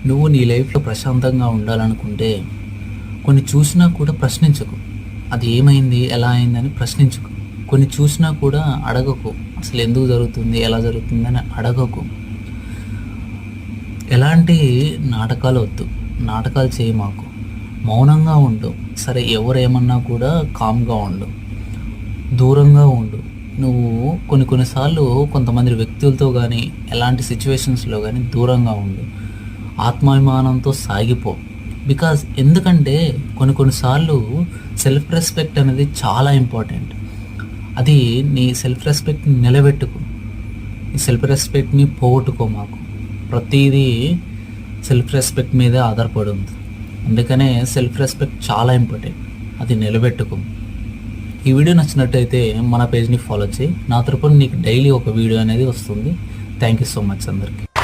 నువ్వు నీ లైఫ్లో ప్రశాంతంగా ఉండాలనుకుంటే కొన్ని చూసినా కూడా ప్రశ్నించకు. అది ఏమైంది, ఎలా అయిందని ప్రశ్నించకు. కొన్ని చూసినా కూడా అడగకు. అసలు ఎందుకు జరుగుతుంది, ఎలా జరుగుతుందని అడగకు. ఎలాంటి నాటకాలు వద్దు, నాటకాలు చేయి మాకు. మౌనంగా ఉండు. సరే ఎవరేమన్నా కూడా కామ్గా ఉండు, దూరంగా ఉండు. నువ్వు కొన్నిసార్లు కొంతమంది వ్యక్తులతో కానీ ఎలాంటి సిచ్యువేషన్స్లో కానీ దూరంగా ఉండు. ఆత్మాభిమానంతో సాగిపో. ఎందుకంటే కొన్నిసార్లు సెల్ఫ్ రెస్పెక్ట్ అనేది చాలా ఇంపార్టెంట్. అది నీ సెల్ఫ్ రెస్పెక్ట్ని నిలబెట్టుకో. నీ సెల్ఫ్ రెస్పెక్ట్ని పోగొట్టుకో మాకు. ప్రతిదీ సెల్ఫ్ రెస్పెక్ట్ మీదే ఆధారపడి ఉంది. అందుకనే సెల్ఫ్ రెస్పెక్ట్ చాలా ఇంపార్టెంట్. అది నిలబెట్టుకో. ఈ వీడియో నచ్చినట్టయితే మన పేజ్ని ఫాలో చేయి. నా తరపున నీకు డైలీ ఒక వీడియో అనేది వస్తుంది. థ్యాంక్ యూ సో మచ్ అందరికీ.